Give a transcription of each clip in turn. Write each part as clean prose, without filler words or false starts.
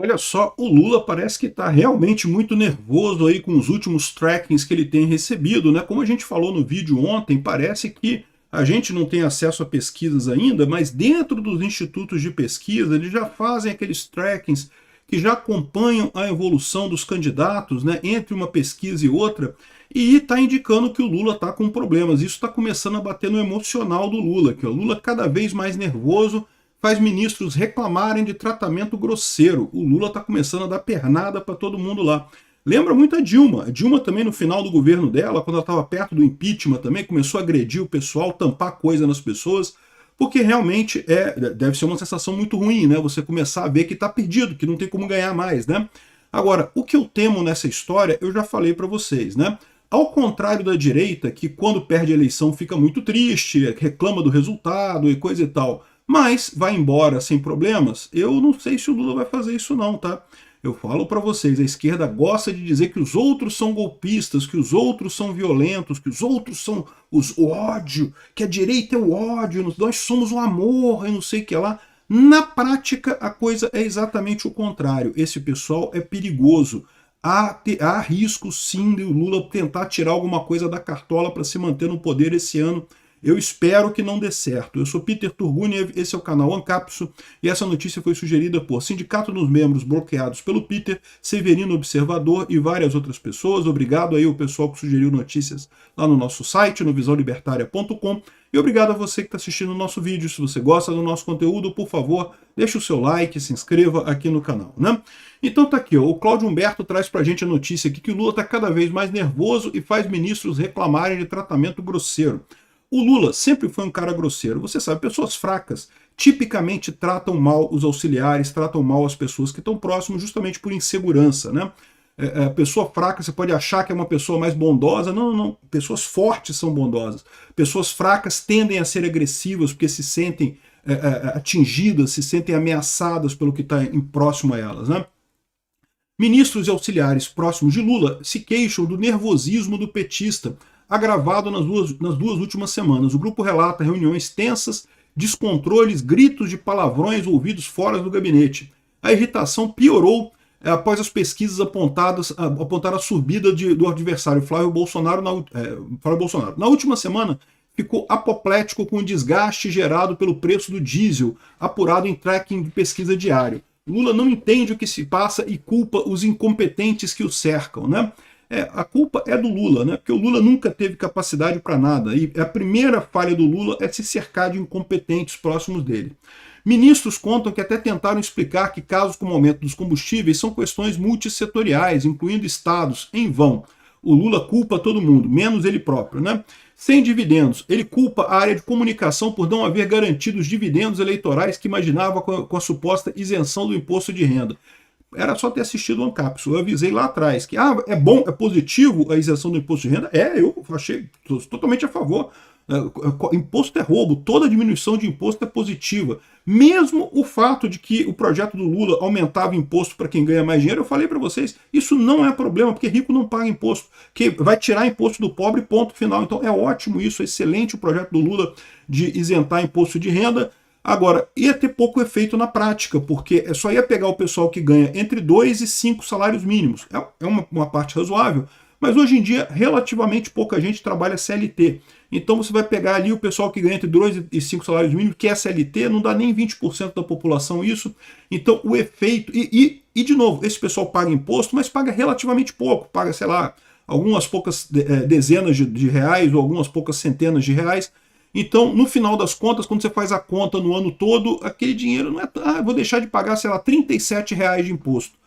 Olha só, o Lula parece que está realmente muito nervoso aí com os últimos trackings que ele tem recebido, né? Como a gente falou no vídeo ontem, parece que a gente não tem acesso a pesquisas ainda, mas dentro dos institutos de pesquisa eles já fazem aqueles trackings que já acompanham a evolução dos candidatos, né? Entre uma pesquisa e outra, e está indicando que o Lula está com problemas. Isso está começando a bater no emocional do Lula, que o Lula cada vez mais nervoso faz ministros reclamarem de tratamento grosseiro. O Lula está começando a dar pernada para todo mundo lá. Lembra muito a Dilma. A Dilma também, no final do governo dela, quando ela estava perto do impeachment também, começou a agredir o pessoal, tampar coisa nas pessoas, porque realmente deve ser uma sensação muito ruim, né? Você começar a ver que está perdido, que não tem como ganhar mais, né? Agora, o que eu temo nessa história, eu já falei para vocês, né? Ao contrário da direita, que quando perde a eleição fica muito triste, reclama do resultado e coisa e tal, mas vai embora sem problemas, eu não sei se o Lula vai fazer isso não, tá? Eu falo para vocês, a esquerda gosta de dizer que os outros são golpistas, que os outros são violentos, que os outros são o ódio, que a direita é o ódio, nós somos o amor e não sei o que lá. Na prática, a coisa é exatamente o contrário. Esse pessoal é perigoso. Há risco, sim, de o Lula tentar tirar alguma coisa da cartola para se manter no poder esse ano. Eu espero que não dê certo. Eu sou Peter Turguniev, esse é o canal Ancapso, e essa notícia foi sugerida por Sindicato dos Membros bloqueados pelo Peter, Severino Observador e várias outras pessoas. Obrigado aí ao pessoal que sugeriu notícias lá no nosso site, no visãolibertaria.com. E obrigado a você que está assistindo o nosso vídeo. Se você gosta do nosso conteúdo, por favor, deixe o seu like, se inscreva aqui no canal, né? Então tá aqui, ó, o Cláudio Humberto traz pra gente a notícia aqui que o Lula está cada vez mais nervoso e faz ministros reclamarem de tratamento grosseiro. O Lula sempre foi um cara grosseiro. Você sabe, pessoas fracas tipicamente tratam mal os auxiliares, tratam mal as pessoas que estão próximas justamente por insegurança, né? Pessoa fraca, você pode achar que é uma pessoa mais bondosa. Não, não, não. Pessoas fortes são bondosas. Pessoas fracas tendem a ser agressivas porque se sentem atingidas, se sentem ameaçadas pelo que está próximo a elas, né? Ministros e auxiliares próximos de Lula se queixam do nervosismo do petista, agravado nas duas últimas semanas. O grupo relata reuniões tensas, descontroles, gritos de palavrões ouvidos fora do gabinete. A irritação piorou após as pesquisas apontaram a subida do adversário Flávio Bolsonaro. Na última semana, ficou apoplético com o desgaste gerado pelo preço do diesel, apurado em tracking de pesquisa diário. Lula não entende o que se passa e culpa os incompetentes que o cercam, né? A culpa é do Lula, né? Porque o Lula nunca teve capacidade para nada. E a primeira falha do Lula é se cercar de incompetentes próximos dele. Ministros contam que até tentaram explicar que casos como o aumento dos combustíveis são questões multissetoriais, incluindo estados, em vão. O Lula culpa todo mundo, menos ele próprio, né? Sem dividendos, ele culpa a área de comunicação por não haver garantido os dividendos eleitorais que imaginava com a suposta isenção do imposto de renda. Era só ter assistido o Ancapso. Eu avisei lá atrás que é bom, é positivo a isenção do imposto de renda. Eu achei totalmente a favor. Imposto é roubo, toda diminuição de imposto é positiva. Mesmo o fato de que o projeto do Lula aumentava imposto para quem ganha mais dinheiro, eu falei para vocês, isso não é problema, porque rico não paga imposto, que vai tirar imposto do pobre, ponto final. Então é ótimo isso, é excelente o projeto do Lula de isentar imposto de renda. Agora, ia ter pouco efeito na prática, porque só ia pegar o pessoal que ganha entre 2 e 5 salários mínimos. É uma parte razoável, mas hoje em dia, relativamente pouca gente trabalha CLT. Então você vai pegar ali o pessoal que ganha entre 2 e 5 salários mínimos, que é CLT, não dá nem 20% da população isso. Então o efeito... E de novo, esse pessoal paga imposto, mas paga relativamente pouco. Paga, sei lá, algumas poucas dezenas de reais ou algumas poucas centenas de reais. Então, no final das contas, quando você faz a conta no ano todo, aquele dinheiro não é... vou deixar de pagar, sei lá, R$ 37 de imposto.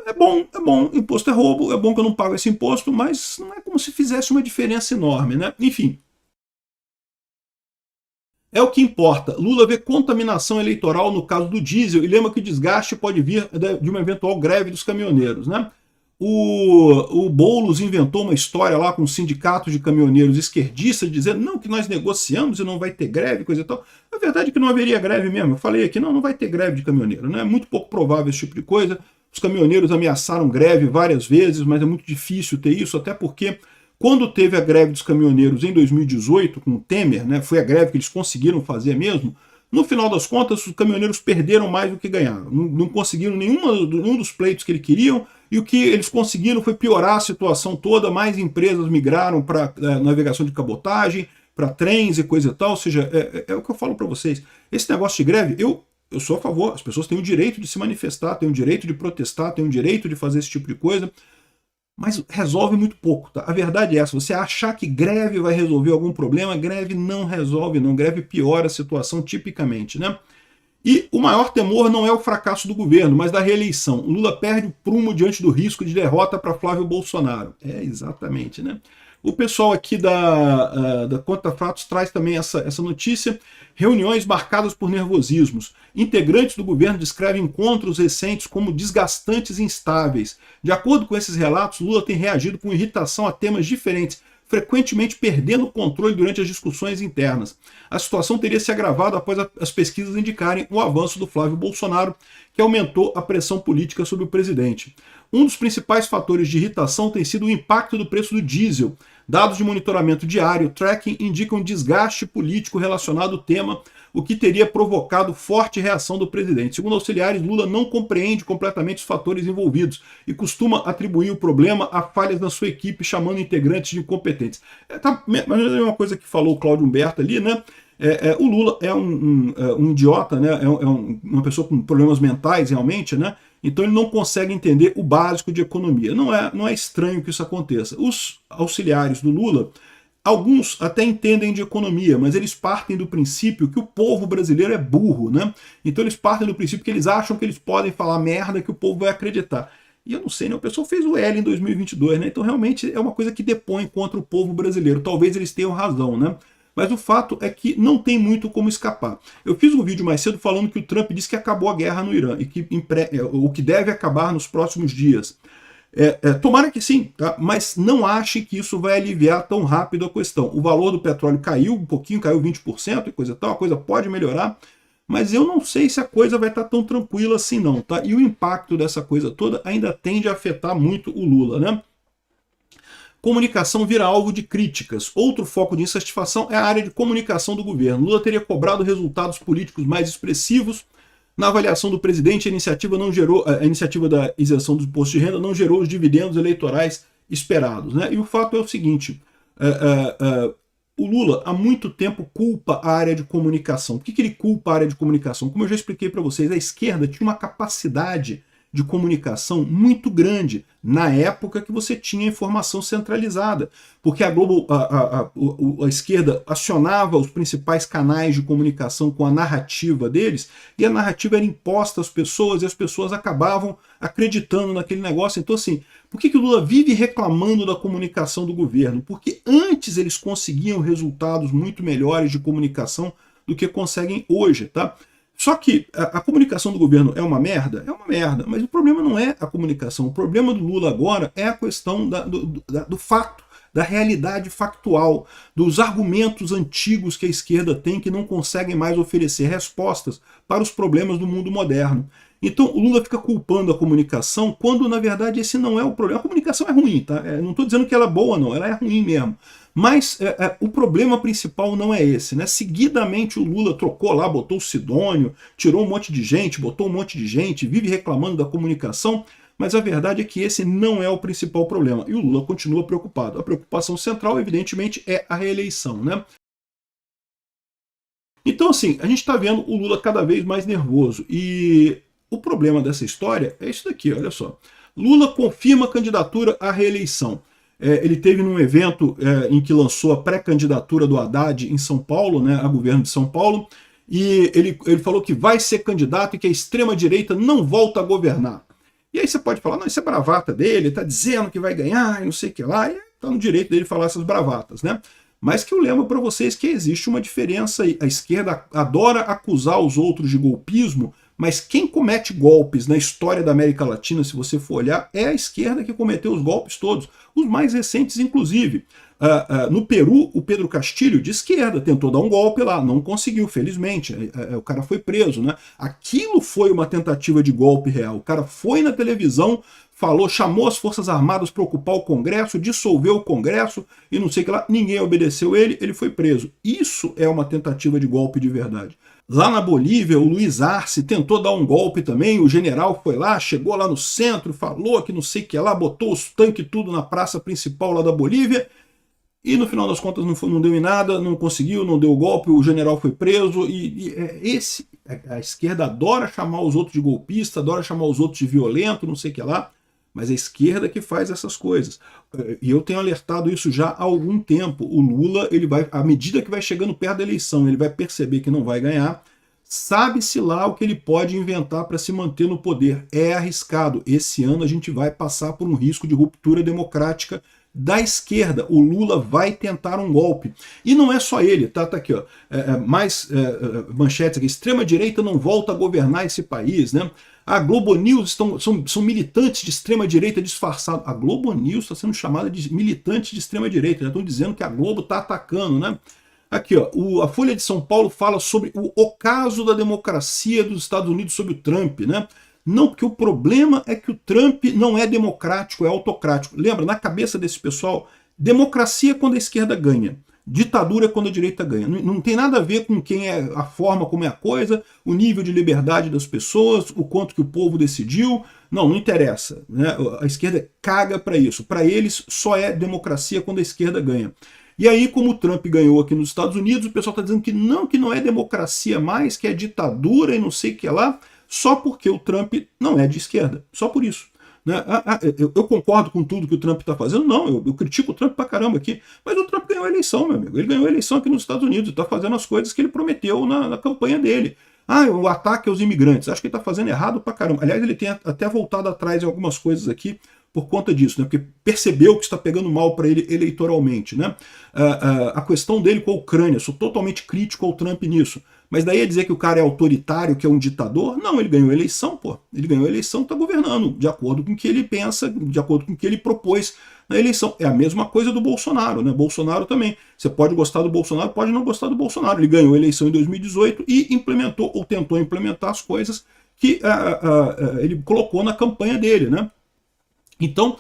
É bom, imposto é roubo, é bom que eu não pago esse imposto, mas não é como se fizesse uma diferença enorme, né? Enfim. É o que importa. Lula vê contaminação eleitoral no caso do diesel e lembra que o desgaste pode vir de uma eventual greve dos caminhoneiros, né? O Boulos inventou uma história lá com um sindicato de caminhoneiros esquerdistas, dizendo não, que nós negociamos e não vai ter greve, coisa e tal. A verdade é que não haveria greve mesmo. Eu falei aqui, não vai ter greve de caminhoneiro, né? É muito pouco provável esse tipo de coisa. Os caminhoneiros ameaçaram greve várias vezes, mas é muito difícil ter isso, até porque quando teve a greve dos caminhoneiros em 2018, com o Temer, né, foi a greve que eles conseguiram fazer mesmo, No final das contas, os caminhoneiros perderam mais do que ganharam. Não conseguiram nenhum dos pleitos que eles queriam, e o que eles conseguiram foi piorar a situação toda. Mais empresas migraram para navegação de cabotagem, para trens e coisa e tal. Ou seja, é o que eu falo para vocês. Esse negócio de greve, eu sou a favor. As pessoas têm o direito de se manifestar, têm o direito de protestar, têm o direito de fazer esse tipo de coisa, mas resolve muito pouco, tá? A verdade é essa. Você achar que greve vai resolver algum problema, greve não resolve, não. Greve piora a situação tipicamente, né? E o maior temor não é o fracasso do governo, mas da reeleição. O Lula perde o prumo diante do risco de derrota para Flávio Bolsonaro. É, exatamente, né? O pessoal aqui da Conta Fatos traz também essa notícia. Reuniões marcadas por nervosismos. Integrantes do governo descrevem encontros recentes como desgastantes e instáveis. De acordo com esses relatos, Lula tem reagido com irritação a temas diferentes, frequentemente perdendo o controle durante as discussões internas. A situação teria se agravado após as pesquisas indicarem o avanço do Flávio Bolsonaro, que aumentou a pressão política sobre o presidente. Um dos principais fatores de irritação tem sido o impacto do preço do diesel. Dados de monitoramento diário, tracking, indicam desgaste político relacionado ao tema, o que teria provocado forte reação do presidente. Segundo auxiliares, Lula não compreende completamente os fatores envolvidos e costuma atribuir o problema a falhas na sua equipe, chamando integrantes de incompetentes. Mas é uma coisa que falou o Cláudio Humberto ali, né? O Lula é um idiota, né? Uma pessoa com problemas mentais, realmente, né? Então ele não consegue entender o básico de economia. Não é estranho que isso aconteça. Os auxiliares do Lula, alguns até entendem de economia, mas eles partem do princípio que o povo brasileiro é burro, né? Então eles partem do princípio que eles acham que eles podem falar merda que o povo vai acreditar. E eu não sei, né? O pessoal fez o L em 2022, né? Então realmente é uma coisa que depõe contra o povo brasileiro. Talvez eles tenham razão, né? Mas o fato é que não tem muito como escapar. Eu fiz um vídeo mais cedo falando que o Trump disse que acabou a guerra no Irã e que o que deve acabar nos próximos dias. Tomara que sim, tá? Mas não ache que isso vai aliviar tão rápido a questão. O valor do petróleo caiu um pouquinho, caiu 20% e coisa tal, a coisa pode melhorar, mas eu não sei se a coisa vai estar tão tranquila assim não, tá? E o impacto dessa coisa toda ainda tende a afetar muito o Lula, né? Comunicação vira alvo de críticas. Outro foco de insatisfação é a área de comunicação do governo. Lula teria cobrado resultados políticos mais expressivos. Na avaliação do presidente, a iniciativa da isenção do imposto de renda não gerou os dividendos eleitorais esperados, né? E o fato é o seguinte, o Lula há muito tempo culpa a área de comunicação. Por que ele culpa a área de comunicação? Como eu já expliquei para vocês, a esquerda tinha uma capacidade de comunicação muito grande na época que você tinha informação centralizada, porque a esquerda acionava os principais canais de comunicação com a narrativa deles, e a narrativa era imposta às pessoas, e as pessoas acabavam acreditando naquele negócio. Então assim, por que o Lula vive reclamando da comunicação do governo? Porque antes eles conseguiam resultados muito melhores de comunicação do que conseguem hoje, tá? Só que a comunicação do governo é uma merda? É uma merda, mas o problema não é a comunicação. O problema do Lula agora é a questão do fato, da realidade factual, dos argumentos antigos que a esquerda tem que não conseguem mais oferecer respostas para os problemas do mundo moderno. Então o Lula fica culpando a comunicação quando na verdade esse não é o problema. A comunicação é ruim, tá? Não estou dizendo que ela é boa não, ela é ruim mesmo. Mas o problema principal não é esse, né? Seguidamente o Lula trocou lá, botou o Sidônio, tirou um monte de gente, botou um monte de gente, vive reclamando da comunicação, mas a verdade é que esse não é o principal problema. E o Lula continua preocupado. A preocupação central, evidentemente, é a reeleição, né? Então, assim, a gente está vendo o Lula cada vez mais nervoso. E o problema dessa história é isso daqui, olha só. Lula confirma candidatura à reeleição. Ele teve num evento em que lançou a pré-candidatura do Haddad em São Paulo, né, a governo de São Paulo, e ele falou que vai ser candidato e que a extrema-direita não volta a governar. E aí você pode falar, não, isso é bravata dele, ele está dizendo que vai ganhar e não sei o que lá, e está no direito dele falar essas bravatas, né? Mas que eu lembro para vocês que existe uma diferença aí. A esquerda adora acusar os outros de golpismo, mas quem comete golpes na história da América Latina, se você for olhar, é a esquerda que cometeu os golpes todos, os mais recentes inclusive. No Peru, o Pedro Castilho, de esquerda, tentou dar um golpe lá, não conseguiu, felizmente, o cara foi preso, né? Aquilo foi uma tentativa de golpe real, o cara foi na televisão, falou, chamou as Forças Armadas para ocupar o Congresso, dissolveu o Congresso e não sei o que lá, ninguém obedeceu ele foi preso. Isso é uma tentativa de golpe de verdade. Lá na Bolívia, o Luiz Arce tentou dar um golpe também, o general foi lá, chegou lá no centro, falou que não sei o que lá, botou os tanques tudo na praça principal lá da Bolívia, e no final das contas não deu em nada, não conseguiu, não deu o golpe, o general foi preso, a esquerda adora chamar os outros de golpista, adora chamar os outros de violento, não sei o que lá, mas a esquerda que faz essas coisas. E eu tenho alertado isso já há algum tempo. O Lula, ele vai, à medida que vai chegando perto da eleição, ele vai perceber que não vai ganhar, sabe-se lá o que ele pode inventar para se manter no poder. É arriscado. Esse ano a gente vai passar por um risco de ruptura democrática da esquerda. O Lula vai tentar um golpe. E não é só ele, tá aqui, ó, manchetes aqui, extrema-direita não volta a governar esse país, né? A Globo News são militantes de extrema-direita disfarçados. A Globo News está sendo chamada de militante de extrema-direita, já estão dizendo que a Globo está atacando, né? Aqui, ó, a Folha de São Paulo fala sobre o ocaso da democracia dos Estados Unidos sobre o Trump, né? Não, porque o problema é que o Trump não é democrático, é autocrático. Lembra, na cabeça desse pessoal, democracia é quando a esquerda ganha, ditadura é quando a direita ganha. Não tem nada a ver com quem é a forma como é a coisa, o nível de liberdade das pessoas, o quanto que o povo decidiu. Não interessa, né? A esquerda caga para isso. Para eles só é democracia quando a esquerda ganha. E aí, como o Trump ganhou aqui nos Estados Unidos, o pessoal está dizendo que não é democracia mais, que é ditadura e não sei o que lá, só porque o Trump não é de esquerda. Só por isso. Né? Eu concordo com tudo que o Trump está fazendo? Não, eu critico o Trump pra caramba aqui. Mas o Trump ganhou a eleição, meu amigo. Ele ganhou a eleição aqui nos Estados Unidos, está fazendo as coisas que ele prometeu na campanha dele. O ataque aos imigrantes. Acho que ele está fazendo errado pra caramba. Aliás, ele tem até voltado atrás em algumas coisas aqui por conta disso, né? Porque percebeu que está pegando mal para ele eleitoralmente. Né? A questão dele com a Ucrânia, sou totalmente crítico ao Trump nisso. Mas daí a dizer que o cara é autoritário, que é um ditador? Não, ele ganhou a eleição, pô. Ele ganhou a eleição, está governando, de acordo com o que ele pensa, de acordo com o que ele propôs na eleição. É a mesma coisa do Bolsonaro, né? Bolsonaro também. Você pode gostar do Bolsonaro, pode não gostar do Bolsonaro. Ele ganhou a eleição em 2018 e implementou, ou tentou implementar as coisas que ele colocou na campanha dele, né? Então,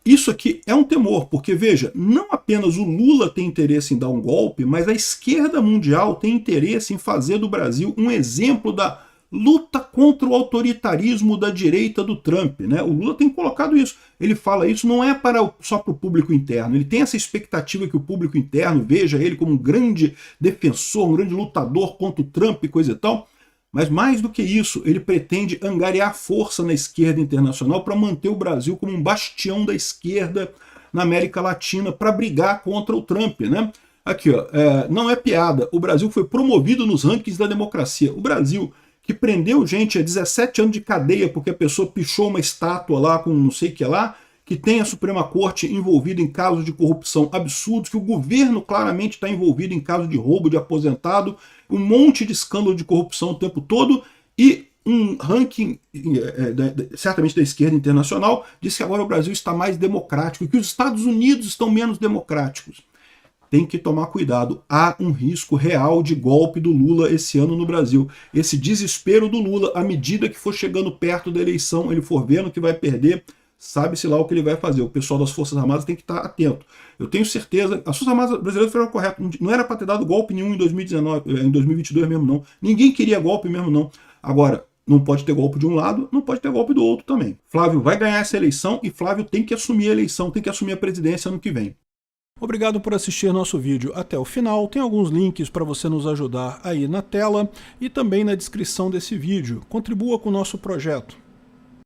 isso aqui é um temor, porque, veja, não apenas o Lula tem interesse em dar um golpe, mas a esquerda mundial tem interesse em fazer do Brasil um exemplo da luta contra o autoritarismo da direita do Trump. Né? O Lula tem colocado isso. Ele fala isso não é só para o público interno, ele tem essa expectativa que o público interno veja ele como um grande defensor, um grande lutador contra o Trump e coisa e tal. Mas mais do que isso, ele pretende angariar força na esquerda internacional para manter o Brasil como um bastião da esquerda na América Latina para brigar contra o Trump. Né? Aqui, ó, não é piada, o Brasil foi promovido nos rankings da democracia. O Brasil, que prendeu gente a 17 anos de cadeia porque a pessoa pichou uma estátua lá com não sei o que lá, que tem a Suprema Corte envolvida em casos de corrupção absurdos, que o governo claramente está envolvido em casos de roubo de aposentado, um monte de escândalo de corrupção o tempo todo, e um ranking, certamente da esquerda internacional, diz que agora o Brasil está mais democrático, e que os Estados Unidos estão menos democráticos. Tem que tomar cuidado. Há um risco real de golpe do Lula esse ano no Brasil. Esse desespero do Lula, à medida que for chegando perto da eleição, ele for vendo que vai perder, sabe-se lá o que ele vai fazer. O pessoal das Forças Armadas tem que estar atento. Eu tenho certeza, as Forças Armadas brasileiras foram corretas, não era para ter dado golpe nenhum em 2019, em 2022 mesmo não. Ninguém queria golpe mesmo não. Agora, não pode ter golpe de um lado, não pode ter golpe do outro também. Flávio vai ganhar essa eleição e Flávio tem que assumir a eleição, tem que assumir a presidência ano que vem. Obrigado por assistir nosso vídeo até o final. Tem alguns links para você nos ajudar aí na tela e também na descrição desse vídeo. Contribua com o nosso projeto.